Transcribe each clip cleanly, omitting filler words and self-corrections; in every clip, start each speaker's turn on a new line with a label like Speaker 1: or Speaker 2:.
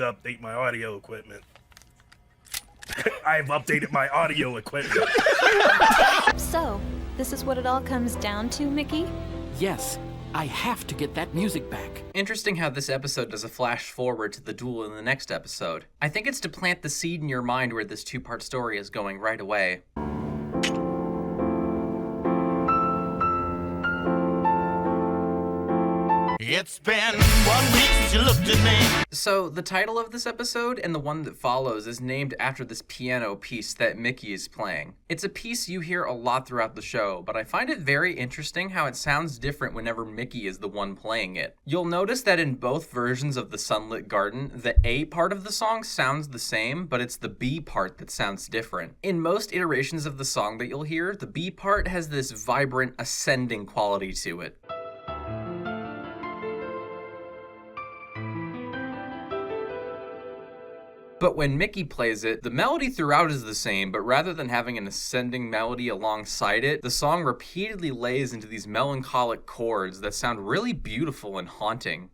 Speaker 1: to update my audio equipment. I've updated my audio equipment.
Speaker 2: So, this is what it all comes down to, Mickey?
Speaker 3: Yes, I have to get that music back.
Speaker 4: Interesting how this episode does a flash forward to the duel in the next episode. I think it's to plant the seed in your mind where this two-part story is going right away.
Speaker 5: It's been 1 week since you looked at me.
Speaker 4: So, the title of this episode and the one that follows is named after this piano piece that Mickey is playing. It's a piece you hear a lot throughout the show, but I find it very interesting how it sounds different whenever Mickey is the one playing it. You'll notice that in both versions of the Sunlit Garden, the A part of the song sounds the same, but it's the B part that sounds different. In most iterations of the song that you'll hear, the B part has this vibrant, ascending quality to it. But when Mickey plays it, the melody throughout is the same, but rather than having an ascending melody alongside it, the song repeatedly lays into these melancholic chords that sound really beautiful and haunting.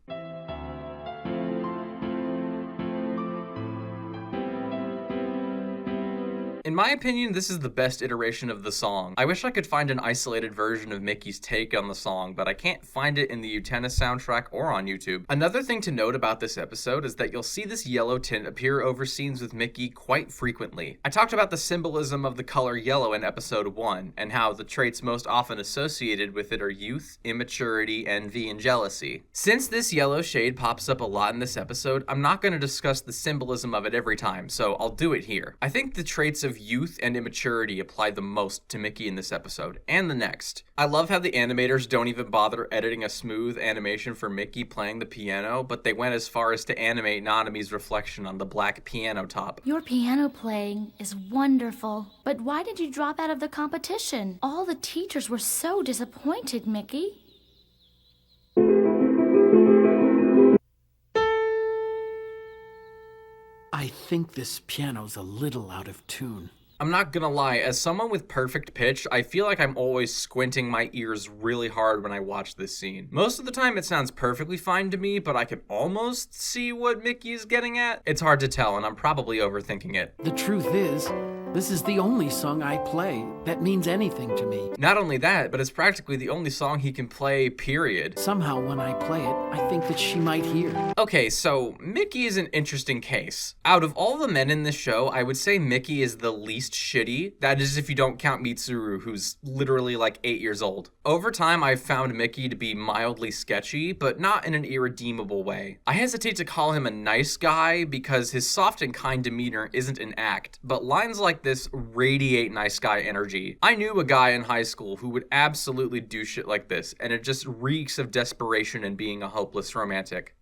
Speaker 4: In my opinion, this is the best iteration of the song. I wish I could find an isolated version of Mickey's take on the song, but I can't find it in the Utena soundtrack or on YouTube. Another thing to note about this episode is that you'll see this yellow tint appear over scenes with Mickey quite frequently. I talked about the symbolism of the color yellow in episode 1, and how the traits most often associated with it are youth, immaturity, envy, and jealousy. Since this yellow shade pops up a lot in this episode, I'm not going to discuss the symbolism of it every time, so I'll do it here. I think the traits of youth and immaturity apply the most to Mickey in this episode, and the next. I love how the animators don't even bother editing a smooth animation for Mickey playing the piano, but they went as far as to animate Nanami's reflection on the black piano top.
Speaker 6: Your piano playing is wonderful, but why did you drop out of the competition? All the teachers were so disappointed, Mickey.
Speaker 3: I think this piano's a little out of tune.
Speaker 4: I'm not gonna lie, as someone with perfect pitch, I feel like I'm always squinting my ears really hard when I watch this scene. Most of the time it sounds perfectly fine to me, but I can almost see what Mickey is getting at. It's hard to tell, and I'm probably overthinking it.
Speaker 3: The truth is, this is the only song I play that means anything to me.
Speaker 4: Not only that, but it's practically the only song he can play, period.
Speaker 3: Somehow when I play it, I think that she might hear.
Speaker 4: Okay, so Mickey is an interesting case. Out of all the men in this show, I would say Mickey is the least shitty. That is if you don't count Mitsuru, who's literally like 8 years old. Over time, I've found Mickey to be mildly sketchy, but not in an irredeemable way. I hesitate to call him a nice guy because his soft and kind demeanor isn't an act, but lines like this radiate nice guy energy. I knew a guy in high school who would absolutely do shit like this, and it just reeks of desperation and being a hopeless romantic.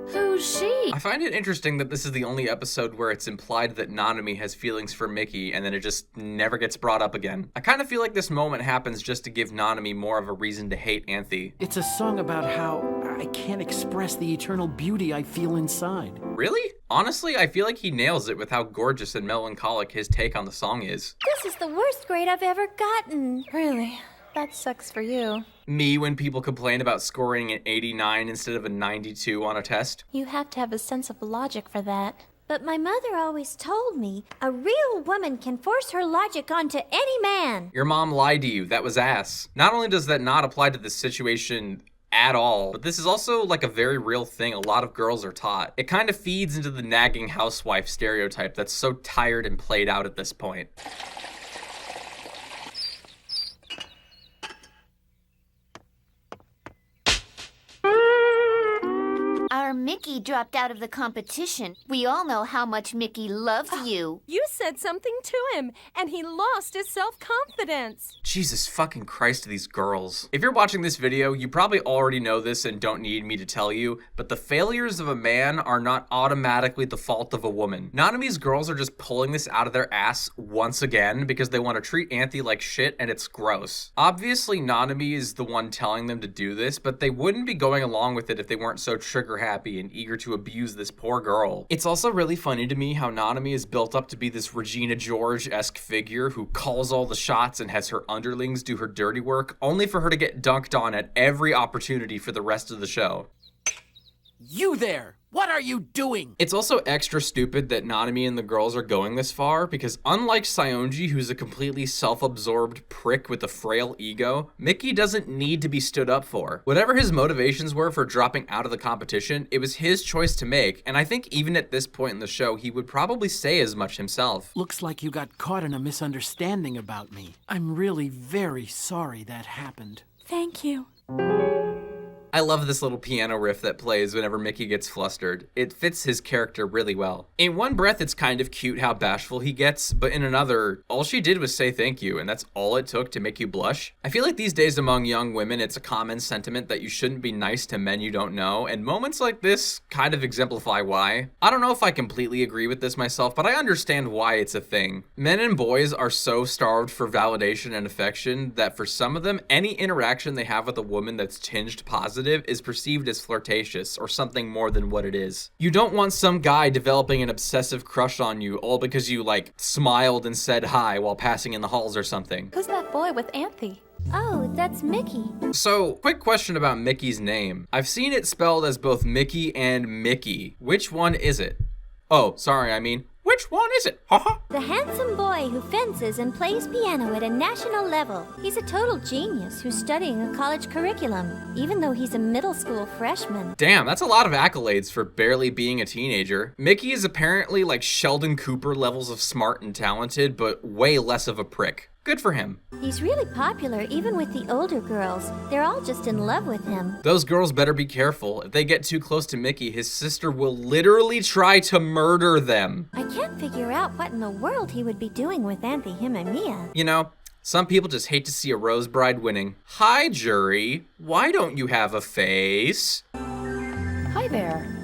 Speaker 6: Who's she?
Speaker 4: I find it interesting that this is the only episode where it's implied that Nanami has feelings for Mickey and then it just never gets brought up again. I kind of feel like this moment happens just to give Nanami more of a reason to hate Anthe.
Speaker 3: It's a song about how I can't express the eternal beauty I feel inside.
Speaker 4: Really? Honestly, I feel like he nails it with how gorgeous and melancholic his take on the song is.
Speaker 7: This is the worst grade I've ever gotten.
Speaker 2: Really? That sucks for you.
Speaker 4: Me when people complain about scoring an 89 instead of a 92 on a test.
Speaker 7: You have to have a sense of logic for that. But my mother always told me a real woman can force her logic onto any man.
Speaker 4: Your mom lied to you. That was ass. Not only does that not apply to this situation at all, but this is also like a very real thing a lot of girls are taught. It kind of feeds into the nagging housewife stereotype that's so tired and played out at this point.
Speaker 8: Our Mickey dropped out of the competition. We all know how much Mickey loves you.
Speaker 9: You said something to him, and he lost his self-confidence.
Speaker 4: Jesus fucking Christ, these girls. If you're watching this video, you probably already know this and don't need me to tell you, but the failures of a man are not automatically the fault of a woman. Nanami's girls are just pulling this out of their ass once again because they want to treat Anthe like shit and it's gross. Obviously, Nanami is the one telling them to do this, but they wouldn't be going along with it if they weren't so trigger happy and eager to abuse this poor girl. It's also really funny to me how Nanami is built up to be this Regina George-esque figure who calls all the shots and has her underlings do her dirty work, only for her to get dunked on at every opportunity for the rest of the show.
Speaker 3: You there! What are you doing?
Speaker 4: It's also extra stupid that Nanami and the girls are going this far because unlike Saionji, who's a completely self-absorbed prick with a frail ego, Mickey doesn't need to be stood up for. Whatever his motivations were for dropping out of the competition, it was his choice to make, and I think even at this point in the show, he would probably say as much himself.
Speaker 3: Looks like you got caught in a misunderstanding about me. I'm really very sorry that happened.
Speaker 9: Thank you.
Speaker 4: I love this little piano riff that plays whenever Mickey gets flustered. It fits his character really well. In one breath, it's kind of cute how bashful he gets, but in another, all she did was say thank you, and that's all it took to make you blush. I feel like these days among young women, it's a common sentiment that you shouldn't be nice to men you don't know, and moments like this kind of exemplify why. I don't know if I completely agree with this myself, but I understand why it's a thing. Men and boys are so starved for validation and affection that for some of them, any interaction they have with a woman that's tinged positive is perceived as flirtatious or something more than what it is. You don't want some guy developing an obsessive crush on you all because you like smiled and said hi while passing in the halls or something.
Speaker 2: Who's that boy with Anthe?
Speaker 7: Oh, that's Mickey.
Speaker 4: So, quick question about Mickey's name. I've seen it spelled as both Mickey and Mickey. Which one is it? Oh, sorry, I mean, which one is it? Haha.
Speaker 7: The handsome boy who fences and plays piano at a national level. He's a total genius who's studying a college curriculum, even though he's a middle school freshman.
Speaker 4: Damn, that's a lot of accolades for barely being a teenager. Mickey is apparently like Sheldon Cooper levels of smart and talented, but way less of a prick. Good for him.
Speaker 7: He's really popular even with the older girls. They're all just in love with him.
Speaker 4: Those girls better be careful. If they get too close to Mickey, his sister will literally try to murder them.
Speaker 7: I can't figure out what in the world he would be doing with Anthe Himemiya.
Speaker 4: You know, some people just hate to see a Rose Bride winning. Hi, jury. Why don't you have a face?
Speaker 2: Hi there.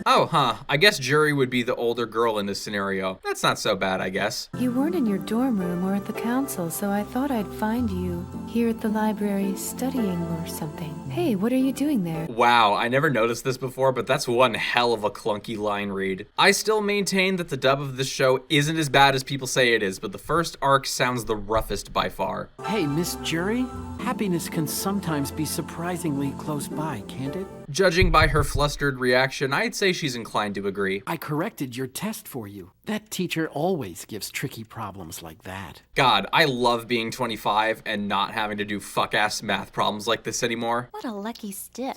Speaker 4: Oh, huh. I guess Jury would be the older girl in this scenario. That's not so bad, I guess.
Speaker 10: You weren't in your dorm room or at the council, so I thought I'd find you here at the library studying or something. Hey, what are you doing there?
Speaker 4: Wow, I never noticed this before, but that's one hell of a clunky line read. I still maintain that the dub of this show isn't as bad as people say it is, but the first arc sounds the roughest by far.
Speaker 3: Hey, Miss Jury, happiness can sometimes be surprisingly close by, can't it?
Speaker 4: Judging by her flustered reaction, I'd say she's inclined to agree.
Speaker 3: I corrected your test for you. That teacher always gives tricky problems like that.
Speaker 4: God, I love being 25 and not having to do fuck-ass math problems like this anymore.
Speaker 2: What a lucky stiff.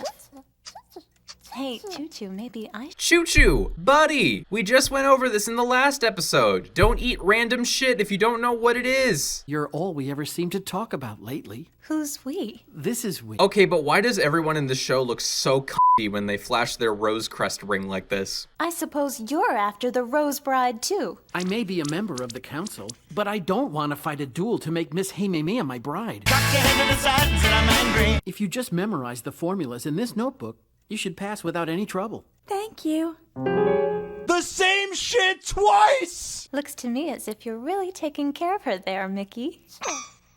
Speaker 2: Hey, Choo-Choo, maybe I...
Speaker 4: Choo-Choo, buddy! We just went over this in the last episode. Don't eat random shit if you don't know what it is.
Speaker 3: You're all we ever seem to talk about lately.
Speaker 2: Who's we?
Speaker 3: This is we.
Speaker 4: Okay, but why does everyone in the show look so c***y when they flash their rose crest ring like this?
Speaker 2: I suppose you're after the Rose Bride, too.
Speaker 3: I may be a member of the council, but I don't want to fight a duel to make Miss Himemiya my bride.
Speaker 5: Cock your head to the side and said I'm angry.
Speaker 3: If you just memorize the formulas in this notebook, you should pass without any trouble.
Speaker 9: Thank you.
Speaker 5: The same shit twice!
Speaker 2: Looks to me as if you're really taking care of her there, Mickey.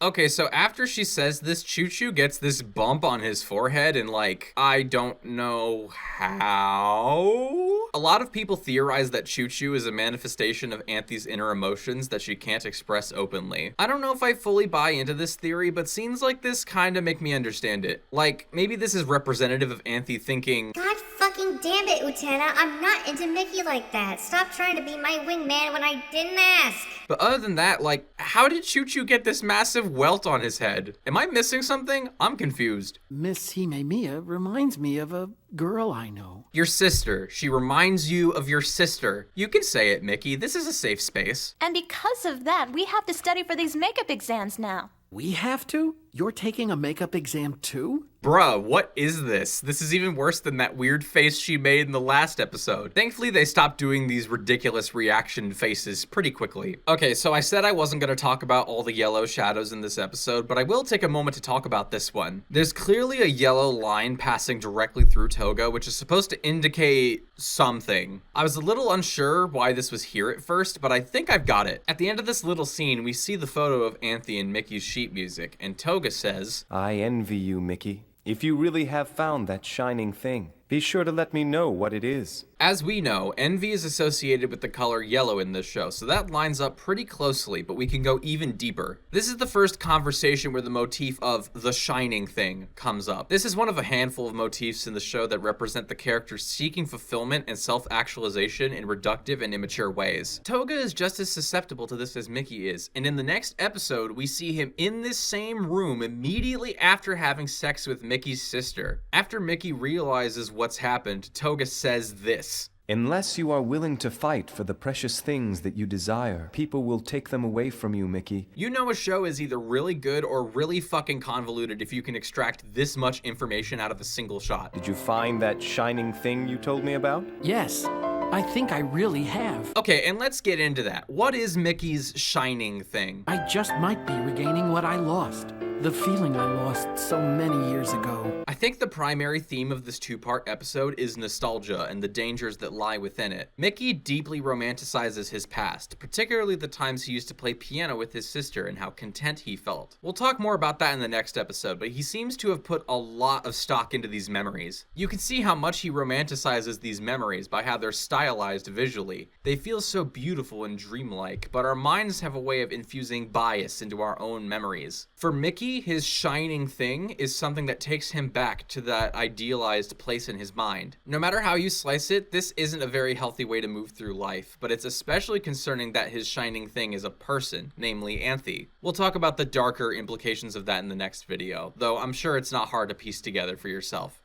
Speaker 4: Okay, so after she says this, Choo-Choo gets this bump on his forehead and like, I don't know how? A lot of people theorize that Choo-Choo is a manifestation of Anthe's inner emotions that she can't express openly. I don't know if I fully buy into this theory, but scenes like this kinda make me understand it. Like, maybe this is representative of Anthe thinking,
Speaker 11: God fucking damn it, Utena, I'm not into Mickey like that. Stop trying to be my wingman when I didn't ask.
Speaker 4: But other than that, like, how did Choo-Choo get this massive welt on his head? Am I missing something? I'm confused.
Speaker 3: Miss Himemiya reminds me of a girl I know.
Speaker 4: Your sister. She reminds you of your sister. You can say it, Mickey. This is a safe space.
Speaker 2: And because of that, we have to study for these makeup exams now.
Speaker 3: We have to? You're taking a makeup exam too?
Speaker 4: Bruh, what is this? This is even worse than that weird face she made in the last episode. Thankfully, they stopped doing these ridiculous reaction faces pretty quickly. Okay, so I said I wasn't gonna talk about all the yellow shadows in this episode, but I will take a moment to talk about this one. There's clearly a yellow line passing directly through Toga, which is supposed to indicate something. I was a little unsure why this was here at first, but I think I've got it. At the end of this little scene, we see the photo of Anthe and Mickey's sheet music, and Toga says,
Speaker 12: I envy you, Mickey. If you really have found that shining thing. Be sure to let me know what it is.
Speaker 4: As we know, envy is associated with the color yellow in this show, so that lines up pretty closely, but we can go even deeper. This is the first conversation where the motif of the shining thing comes up. This is one of a handful of motifs in the show that represent the characters seeking fulfillment and self-actualization in reductive and immature ways. Toga is just as susceptible to this as Mickey is, and in the next episode, we see him in this same room immediately after having sex with Mickey's sister. After Mickey realizes what's happened, Toga says this.
Speaker 12: Unless you are willing to fight for the precious things that you desire, people will take them away from you, Mickey.
Speaker 4: You know a show is either really good or really fucking convoluted if you can extract this much information out of a single shot.
Speaker 12: Did you find that shining thing you told me about?
Speaker 3: Yes, I think I really have.
Speaker 4: Okay, and let's get into that. What is Mickey's shining thing?
Speaker 3: I just might be regaining what I lost. The feeling I lost so many years ago.
Speaker 4: I think the primary theme of this two-part episode is nostalgia and the dangers that lie within it. Mickey deeply romanticizes his past, particularly the times he used to play piano with his sister and how content he felt. We'll talk more about that in the next episode, but he seems to have put a lot of stock into these memories. You can see how much he romanticizes these memories by how they're stylized visually. They feel so beautiful and dreamlike, but our minds have a way of infusing bias into our own memories. For Mickey, his shining thing is something that takes him back to that idealized place in his mind. No matter how you slice it, this isn't a very healthy way to move through life, but it's especially concerning that his shining thing is a person, namely Anthe. We'll talk about the darker implications of that in the next video, though I'm sure it's not hard to piece together for yourself.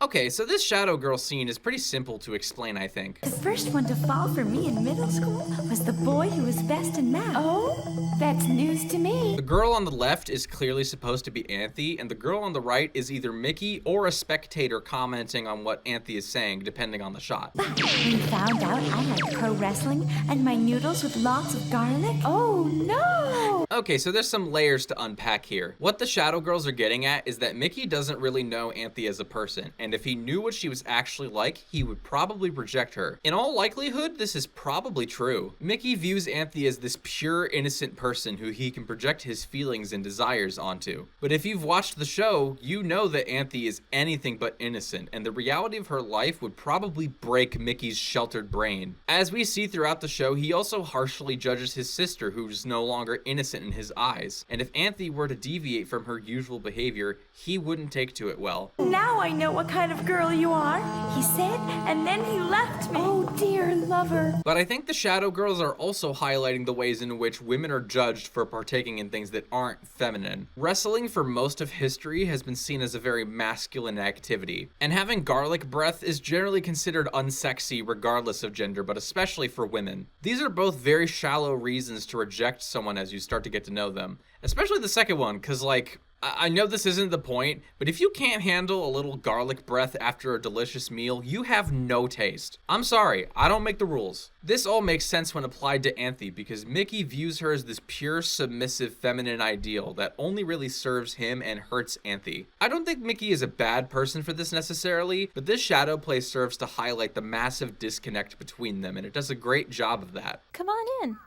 Speaker 4: Okay, so this Shadow Girl scene is pretty simple to explain, I think.
Speaker 13: The first one to fall for me in middle school was the boy who was best in math. Oh, that's news to me.
Speaker 4: The girl on the left is clearly supposed to be Anthe, and the girl on the right is either Mickey or a spectator commenting on what Anthe is saying, depending on the shot.
Speaker 13: We found out I like pro wrestling and my noodles with lots of garlic. Oh, no!
Speaker 4: Okay, so there's some layers to unpack here. What the Shadow Girls are getting at is that Mickey doesn't really know Anthe as a person, and if he knew what she was actually like, he would probably reject her. In all likelihood, this is probably true. Mickey views Anthe as this pure, innocent person who he can project his feelings and desires onto. But if you've watched the show, you know that Anthe is anything but innocent, and the reality of her life would probably break Mickey's sheltered brain. As we see throughout the show, he also harshly judges his sister, who's no longer innocent in his eyes. And if Anthe were to deviate from her usual behavior, he wouldn't take to it well.
Speaker 13: Now I know what kind of girl you are, he said, and then he left me. Oh, dear lover.
Speaker 4: But I think the Shadow Girls are also highlighting the ways in which women are judged for partaking in things that aren't feminine. Wrestling for most of history has been seen as a very masculine activity, and having garlic breath is generally considered unsexy regardless of gender, but especially for women. These are both very shallow reasons to reject someone as you start to get to know them, especially the second one, because like, I know this isn't the point, but if you can't handle a little garlic breath after a delicious meal, you have no taste. I'm sorry, I don't make the rules. This all makes sense when applied to Anthe because Mickey views her as this pure, submissive, feminine ideal that only really serves him and hurts Anthe. I don't think Mickey is a bad person for this necessarily, but this shadow play serves to highlight the massive disconnect between them, and it does a great job of that.
Speaker 2: Come on in.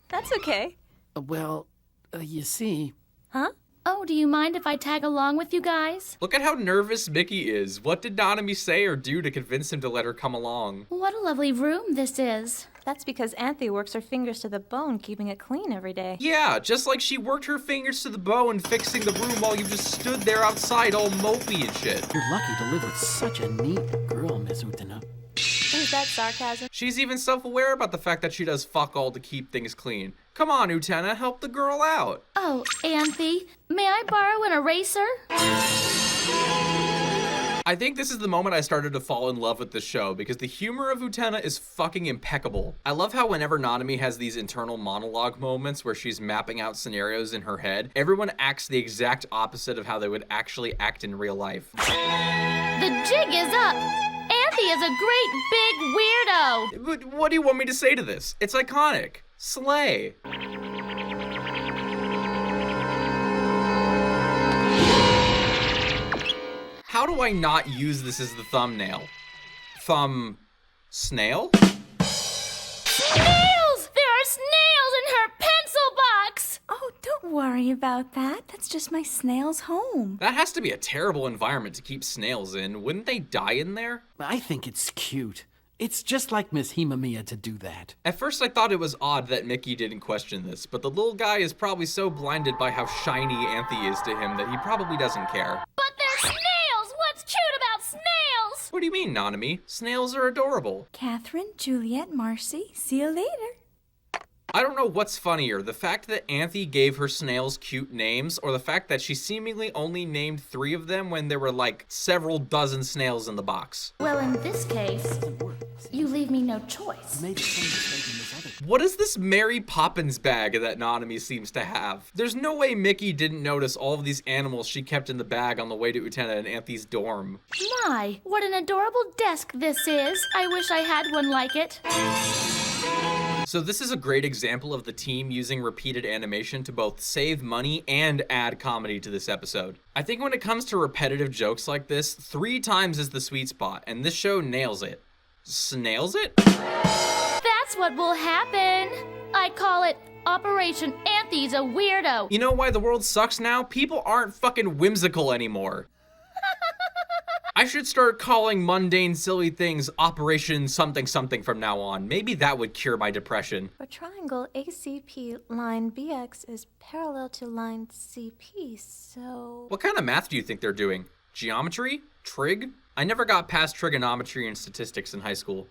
Speaker 2: That's okay.
Speaker 3: You see...
Speaker 2: Huh?
Speaker 6: Oh, do you mind if I tag along with you guys?
Speaker 4: Look at how nervous Mickey is. What did Nanami say or do to convince him to let her come along?
Speaker 6: What a lovely room this is.
Speaker 2: That's because Anthe works her fingers to the bone, keeping it clean every day.
Speaker 4: Yeah, just like she worked her fingers to the bone fixing the room while you just stood there outside all mopey and shit.
Speaker 3: You're lucky to live with such a neat girl, Miss Utena.
Speaker 2: Is that sarcasm?
Speaker 4: She's even self-aware about the fact that she does fuck all to keep things clean. Come on, Utena, help the girl out.
Speaker 6: Oh, Anthe, may I borrow an eraser?
Speaker 4: I think this is the moment I started to fall in love with this show because the humor of Utena is fucking impeccable. I love how whenever Nanami has these internal monologue moments where she's mapping out scenarios in her head, everyone acts the exact opposite of how they would actually act in real life.
Speaker 6: The jig is up. Anthe is a great big weirdo.
Speaker 4: But what do you want me to say to this? It's iconic. Slay. How do I not use this as the thumbnail? Snail?
Speaker 6: Snails! There are snails in her pencil box!
Speaker 13: Oh, don't worry about that. That's just my snail's home.
Speaker 4: That has to be a terrible environment to keep snails in. Wouldn't they die in there?
Speaker 3: I think it's cute. It's just like Miss Himamiya to do that.
Speaker 4: At first I thought it was odd that Mickey didn't question this, but the little guy is probably so blinded by how shiny Anthe is to him that he probably doesn't care.
Speaker 6: But they're snails! What's cute about snails?
Speaker 4: What do you mean, Nanami? Snails are adorable.
Speaker 13: Catherine, Juliet, Marcy, see you later.
Speaker 4: I don't know what's funnier, the fact that Anthe gave her snails cute names, or the fact that she seemingly only named 3 of them when there were like several dozen snails in the box.
Speaker 6: Well, in this case, you leave me no choice.
Speaker 4: What is this Mary Poppins bag that Nanami seems to have? There's no way Mickey didn't notice all of these animals she kept in the bag on the way to Utena and Anthe's dorm.
Speaker 6: My, what an adorable desk this is. I wish I had one like it.
Speaker 4: So this is a great example of the team using repeated animation to both save money and add comedy to this episode. I think when it comes to repetitive jokes like this, 3 times is the sweet spot, and this show nails it. Snails it?
Speaker 6: That's what will happen. I call it Operation Anthe's a Weirdo.
Speaker 4: You know why the world sucks now? People aren't fucking whimsical anymore. I should start calling mundane, silly things Operation something something from now on. Maybe that would cure my depression.
Speaker 2: For triangle ACP, line BX is parallel to line CP, so...
Speaker 4: What kind of math do you think they're doing? Geometry? Trig? I never got past trigonometry and statistics in high school.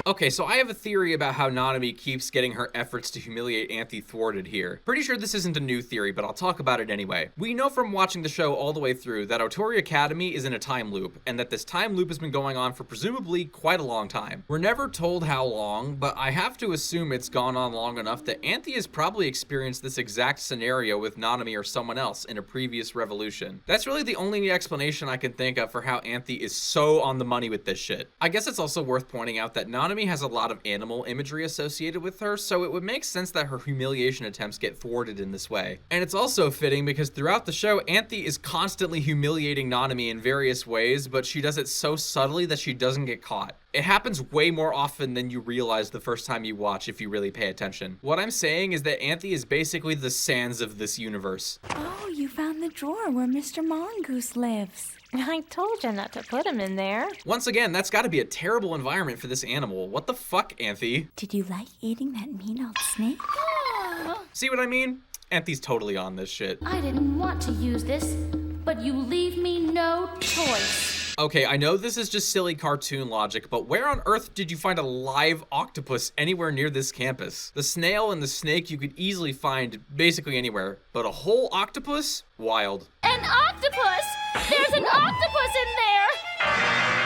Speaker 4: Okay, so I have a theory about how Nanami keeps getting her efforts to humiliate Anthe thwarted here. Pretty sure this isn't a new theory, but I'll talk about it anyway. We know from watching the show all the way through that Otori Academy is in a time loop, and that this time loop has been going on for presumably quite a long time. We're never told how long, but I have to assume it's gone on long enough that Anthe has probably experienced this exact scenario with Nanami or someone else in a previous revolution. That's really the only explanation I can think of for how Anthe is so on the money with this shit. I guess it's also worth pointing out that Nanami has a lot of animal imagery associated with her, so it would make sense that her humiliation attempts get thwarted in this way. And it's also fitting because throughout the show, Anthe is constantly humiliating Nanami in various ways, but she does it so subtly that she doesn't get caught. It happens way more often than you realize the first time you watch if you really pay attention. What I'm saying is that Anthe is basically the Sans of this universe.
Speaker 13: Oh, you found the drawer where Mr. Mongoose lives.
Speaker 2: I told you not to put him in there.
Speaker 4: Once again, that's gotta be a terrible environment for this animal. What the fuck, Anthe?
Speaker 13: Did you like eating that mean old snake?
Speaker 4: See what I mean? Anthe's totally on this shit.
Speaker 6: I didn't want to use this, but you leave me no choice.
Speaker 4: Okay, I know this is just silly cartoon logic, but where on earth did you find a live octopus anywhere near this campus? The snail and the snake you could easily find basically anywhere, but a whole octopus? Wild.
Speaker 6: An octopus! There's an octopus in there!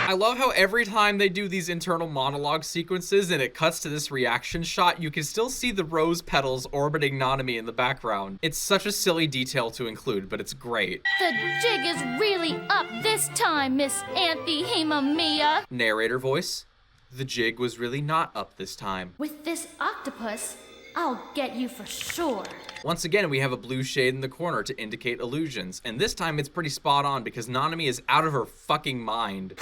Speaker 4: I love how every time they do these internal monologue sequences and it cuts to this reaction shot, you can still see the rose petals orbiting Nanami in the background. It's such a silly detail to include, but it's great.
Speaker 6: The jig is really up this time, Miss Anthe Himamiya.
Speaker 4: Narrator voice. The jig was really not up this time.
Speaker 6: With this octopus, I'll get you for sure.
Speaker 4: Once again, we have a blue shade in the corner to indicate illusions, and this time it's pretty spot on because Nanami is out of her fucking mind.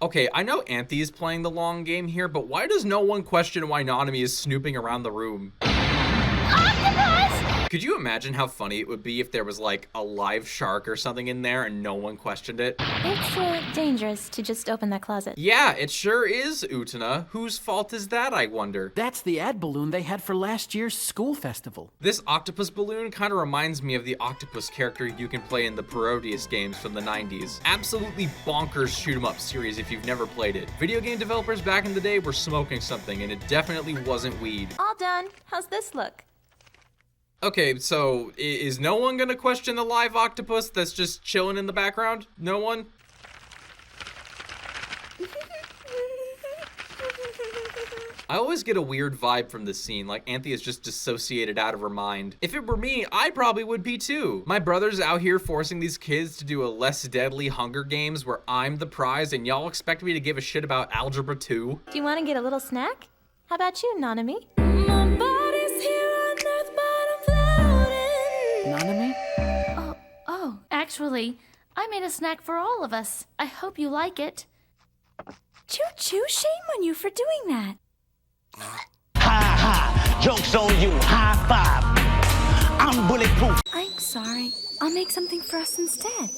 Speaker 4: Okay, I know Anthe is playing the long game here, but why does no one question why Nanami is snooping around the room?
Speaker 6: Octopus!
Speaker 4: Could you imagine how funny it would be if there was like a live shark or something in there and no one questioned it?
Speaker 2: It's dangerous to just open that closet.
Speaker 4: Yeah, it sure is, Utena. Whose fault is that, I wonder?
Speaker 3: That's the ad balloon they had for last year's school festival.
Speaker 4: This octopus balloon kind of reminds me of the octopus character you can play in the Parodius games from the 90s. Absolutely bonkers shoot 'em up series if you've never played it. Video game developers back in the day were smoking something, and it definitely wasn't weed.
Speaker 2: All done. How's this look?
Speaker 4: Okay, so is no one gonna question the live octopus that's just chilling in the background? No one? I always get a weird vibe from this scene, like Anthe is just dissociated out of her mind. If it were me, I probably would be too. My brother's out here forcing these kids to do a less deadly Hunger Games where I'm the prize and y'all expect me to give a shit about Algebra 2?
Speaker 2: Do you want to get a little snack? How about you, Nanami?
Speaker 3: Nanami?
Speaker 6: Oh, actually, I made a snack for all of us. I hope you like it.
Speaker 13: Choo-choo, shame on you for doing that.
Speaker 5: Ha ha, joke's on you, high five. I'm bulletproof.
Speaker 13: I'm sorry. I'll make something for us instead.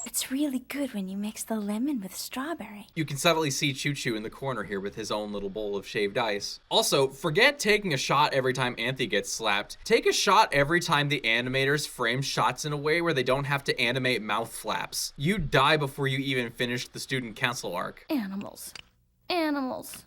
Speaker 13: It's really good when you mix the lemon with strawberry.
Speaker 4: You can subtly see Choo Choo in the corner here with his own little bowl of shaved ice. Also, forget taking a shot every time Anthe gets slapped. Take a shot every time the animators frame shots in a way where they don't have to animate mouth flaps. You die before you even finish the student council arc.
Speaker 6: Animals. Animals.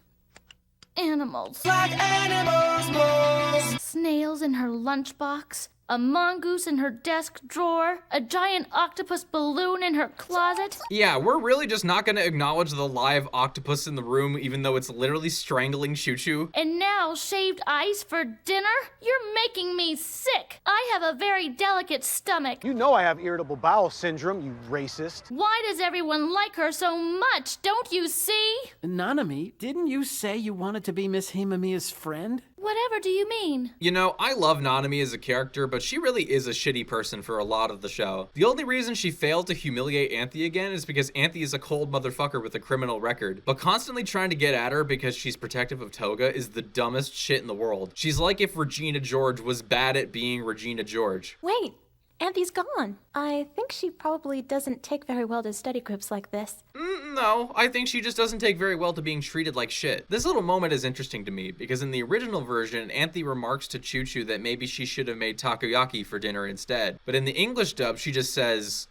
Speaker 6: Animals.
Speaker 5: Like animals, moles.
Speaker 6: Snails in her lunchbox. A mongoose in her desk drawer, a giant octopus balloon in her closet.
Speaker 4: Yeah, we're really just not gonna acknowledge the live octopus in the room even though it's literally strangling Choo Choo.
Speaker 6: And now shaved ice for dinner? You're making me sick. I have a very delicate stomach.
Speaker 14: You know I have irritable bowel syndrome, you racist.
Speaker 6: Why does everyone like her so much? Don't you see?
Speaker 3: Nanami, didn't you say you wanted to be Miss Himamiya's friend?
Speaker 6: Whatever do you mean?
Speaker 4: You know, I love Nanami as a character, but she really is a shitty person for a lot of the show. The only reason she failed to humiliate Anthe again is because Anthe is a cold motherfucker with a criminal record. But constantly trying to get at her because she's protective of Toga is the dumbest shit in the world. She's like if Regina George was bad at being Regina George.
Speaker 2: Wait, Anthe's gone. I think she probably doesn't take very well to study groups like this.
Speaker 4: No, I think she just doesn't take very well to being treated like shit. This little moment is interesting to me because in the original version, Anthe remarks to Choo Choo that maybe she should have made takoyaki for dinner instead. But in the English dub, she just says,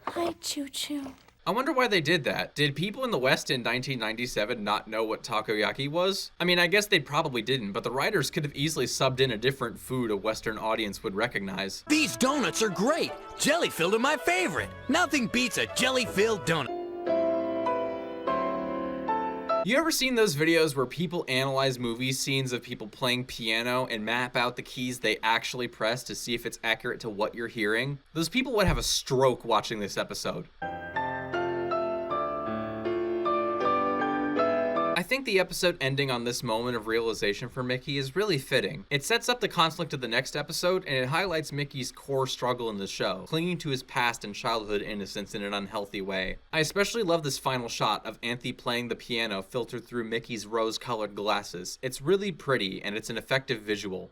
Speaker 13: Hi, Choo-choo.
Speaker 4: I wonder why they did that. Did people in the West in 1997 not know what takoyaki was? I mean, I guess they probably didn't, but the writers could have easily subbed in a different food a Western audience would recognize.
Speaker 15: These donuts are great. Jelly-filled are my favorite. Nothing beats a jelly-filled donut.
Speaker 4: You ever seen those videos where people analyze movie scenes of people playing piano and map out the keys they actually press to see if it's accurate to what you're hearing? Those people would have a stroke watching this episode. I think the episode ending on this moment of realization for Mickey is really fitting. It sets up the conflict of the next episode, and it highlights Mickey's core struggle in the show, clinging to his past and childhood innocence in an unhealthy way. I especially love this final shot of Anthe playing the piano filtered through Mickey's rose-colored glasses. It's really pretty, and it's an effective visual.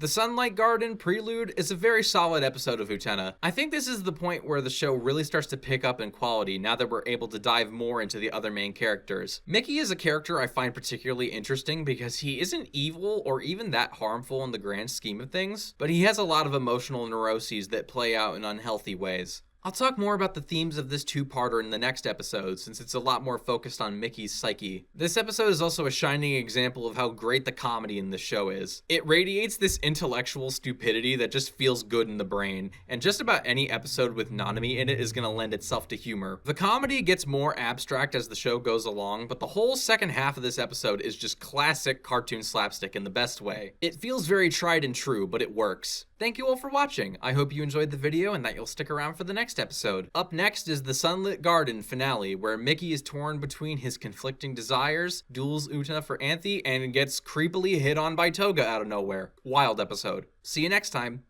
Speaker 4: The Sunlight Garden Prelude is a very solid episode of Utena. I think this is the point where the show really starts to pick up in quality now that we're able to dive more into the other main characters. Mickey is a character I find particularly interesting because he isn't evil or even that harmful in the grand scheme of things, but he has a lot of emotional neuroses that play out in unhealthy ways. I'll talk more about the themes of this two-parter in the next episode, since it's a lot more focused on Mickey's psyche. This episode is also a shining example of how great the comedy in this show is. It radiates this intellectual stupidity that just feels good in the brain, and just about any episode with Nanami in it is gonna lend itself to humor. The comedy gets more abstract as the show goes along, but the whole second half of this episode is just classic cartoon slapstick in the best way. It feels very tried and true, but it works. Thank you all for watching. I hope you enjoyed the video and that you'll stick around for the next episode. Up next is the Sunlit Garden finale, where Mickey is torn between his conflicting desires, duels Utena for Anthe, and gets creepily hit on by Toga out of nowhere. Wild episode. See you next time.